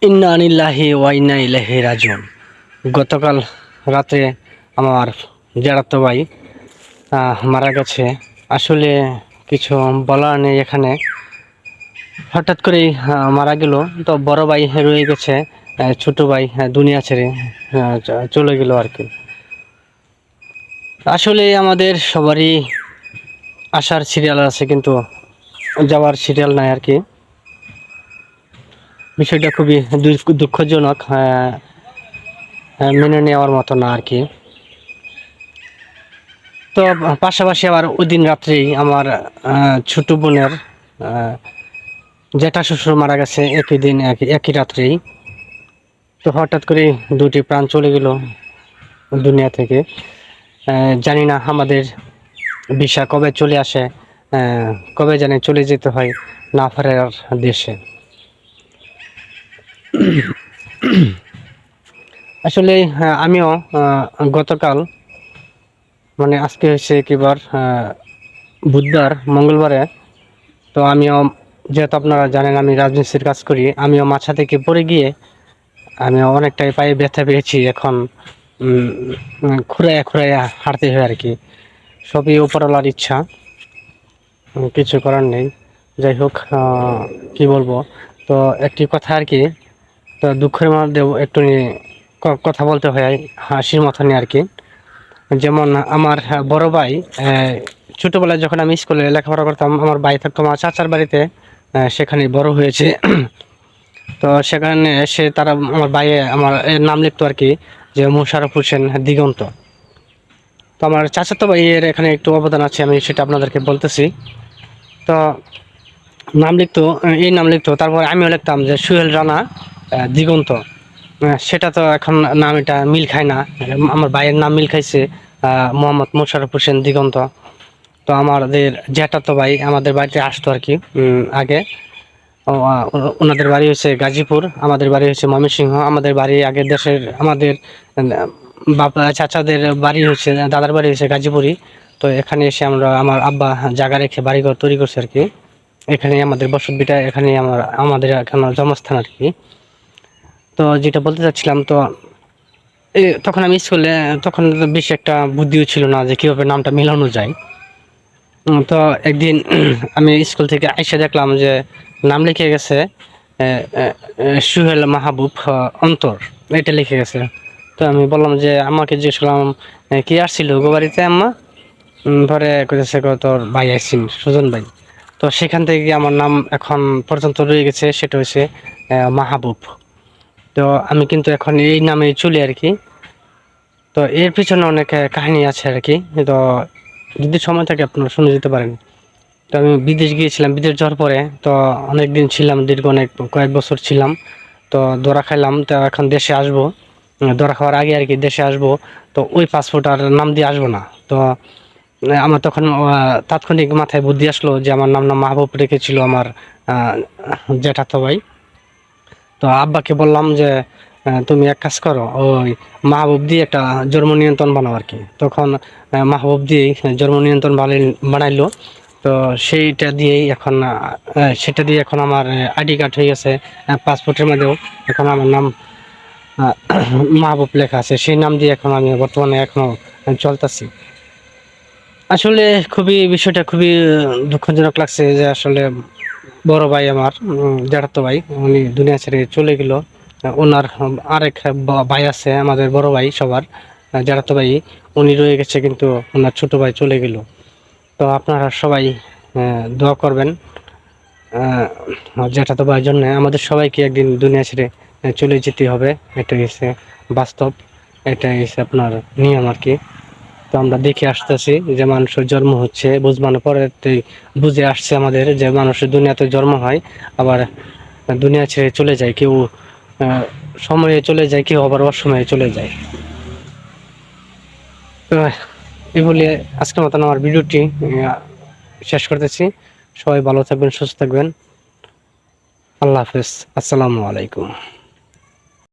ইন্না আনিল্লাহি ওয়া ইন্না ইলাইহি রাজিউন। গতকাল রাতে আমার জাড়াতো ভাই মারা গেছে। আসলে কিছু বলার নেই এখানে, হঠাৎ করেই মারা গেল। তো বড় ভাই রয়ে গেছে, ছোট ভাই দুনিয়া ছেড়ে চলে গেল আর কি। আসলে আমাদের সবারই আসার সিরিয়াল আছে, কিন্তু যাওয়ার সিরিয়াল নাই আর কি। বিষয়টা খুবই দুঃখজনক, মেনে নেওয়ার মতো না আর কি। তো পাশাপাশি আবার ওই দিন রাত্রেই আমার ছোট বোনের জ্যাঠা শ্বশুর মারা গেছে একই দিন, একই রাত্রেই। তো হঠাৎ করে দুটি প্রাণ চলে গেল দুনিয়া থেকে। জানি না আমাদের ভিসা কবে চলে আসে, কবে জানি চলে যেতে হয় না ফেরার দেশে। আসলে আমিও গতকাল, মানে আজকে হচ্ছে কিবার, বুধবার, মঙ্গলবারে। তো আমিও, যেহেতু আপনারা জানেন আমি রাজমিস্ত্রির কাজ করি, আমিও মাছা থেকে পড়ে গিয়ে আমিও অনেকটাই পায়ে ব্যথা পেয়েছি। এখন খুঁড়াইয়া খুঁড়াইয়া হাঁটতে হয় আর কি। সবই উপরওয়ালার ইচ্ছা, কিছু করার নেই। যাই হোক, কি বলবো, তো একটি কথা আর কি। তো দুঃখের মধ্যেও একটু কথা বলতে হয় হাসির মতনই আর কি। যেমন আমার বড় ভাই, ছোটবেলায় যখন আমি স্কুলে লেখাপড়া করতাম, আমার ভাই থাকতো আমার চাচার বাড়িতে, সেখানে বড় হয়েছে। তো সেখানে এসে তারা, আমার ভাইয়ে আমার নাম লিখতো আর কি, যে মোশাররফ হোসেন দিগন্ত। তো আমার চাচাতো ভাইয়ের এখানে একটু অবদান আছে, আমি সেটা আপনাদেরকে বলতেছি। তো নাম লিখতো, এই নাম লিখতো, তারপর আমিও লিখতাম যে সুহেল রানা দিগন্ত। সেটা তো এখন নাম এটা মিল খায় না। আমার ভাইয়ের নাম মিল খাইছে মোহাম্মদ মোশাররফ হোসেন দিগন্ত। তো আমাদের জ্যাঠাতো ভাই আমাদের বাড়িতে আসতো আর কি আগে। ওনাদের বাড়ি হচ্ছে গাজীপুর, আমাদের বাড়ি হচ্ছে ময়মনসিংহ। আমাদের বাড়ি আগের দেশের, আমাদের বাবা চাচাদের বাড়ি হচ্ছে, দাদার বাড়ি হচ্ছে গাজীপুরই। তো এখানে এসে আমরা, আমার আব্বা জায়গা রেখে বাড়িঘর তৈরি করছে আর কি। এখানেই আমাদের বসত ভিটা, এখানেই আমাদের এখানে জন্মস্থান আর কি। তো যেটা বলতে চাচ্ছিলাম, তো তখন আমি স্কুলে, তখন বেশি একটা বুদ্ধিও ছিল না যে কীভাবে নামটা মেলানো যায়। তো একদিন আমি স্কুল থেকে আইসা দেখলাম যে নাম লিখে গেছে সুহেল মাহবুব অন্তর, এটা লিখে গেছে। তো আমি বললাম যে আমাকে জিজ্ঞেস করলাম কি আসছিল গো বাড়িতে আম্মা? পরে কইতেছে তোর ভাই আসছেন, সুজন ভাই। তো সেখান থেকে আমার নাম এখন পর্যন্ত রয়ে গেছে, সেটা হচ্ছে মাহবুব। তো আমি কিন্তু এখন এই নামে চলি আর কি। তো এর পিছনে অনেক কাহিনী আছে আর কি। তো যদি সময় থাকে আপনারা শুনে যেতে পারেন। তো আমি বিদেশ গিয়েছিলাম, বিদেশ যাওয়ার পরে তো অনেক দিন ছিলাম, দীর্ঘ অনেক কয়েক বছর ছিলাম। তো ধরা খাইলাম, তো এখন দেশে আসবো, ধরা খাওয়ার আগে আর কি দেশে আসবো। তো ওই পাসপোর্ট আর নাম দিয়ে আসবো না। তো আমার তখন তাৎক্ষণিক মাথায় বুদ্ধি আসলো যে আমার নাম মাহবুব রেখেছিল আমার জ্যাঠাতো ভাই। তো আব্বাকে বললাম যে তুমি এক কাজ করো, ওই মাহবুব দিয়ে একটা জন্ম নিয়ন্ত্রণ বানাও আর কি। তখন মাহবুব দিয়েই জন্ম নিয়ন্ত্রণ বানাইলো। তো সেইটা দিয়েই এখন, সেটা দিয়ে এখন আমার আইডি কার্ড হয়ে গেছে, পাসপোর্টের মধ্যেও এখন আমার নাম মাহবুব লেখা আছে। সেই নাম দিয়ে এখন আমি বর্তমানে এখনো চলতেছি। আসলে বিষয়টা খুবই দুঃখজনক লাগছে যে আসলে বড় ভাই আমার, জ্যাঠাতো ভাই, উনি দুনিয়া ছেড়ে চলে গেল। ওনার আরেক ভাই আছে, আমাদের বড় ভাই সবার, জ্যাঠাতো ভাই, উনি রয়ে গেছে, কিন্তু ওনার ছোট ভাই চলে গেল। তো আপনারা সবাই দোয়া করবেন জ্যাঠাতো ভাইয়ের জন্য। আমাদের সবাইকে একদিন দুনিয়া ছেড়ে চলে যেতে হবে, এটা হচ্ছে বাস্তব, এটা হচ্ছে আপনার নিয়ম আর কি। তো আমরা দেখে আসতেছি যে মানুষের জন্ম হচ্ছে, বুঝবানোর পরে বুঝে আসছে আমাদের যে মানুষের দুনিয়াতে জন্ম হয়, আবার দুনিয়া ছেড়ে চলে যায়। কেউ সময়ে চলে যায়, কেউ আবার অসময়ে চলে যায়। তো এই বলে আজকের মতন আমার ভিডিওটি শেষ করতেছি। সবাই ভালো থাকবেন, সুস্থ থাকবেন। আল্লাহ হাফেজ, আসসালামু আলাইকুম।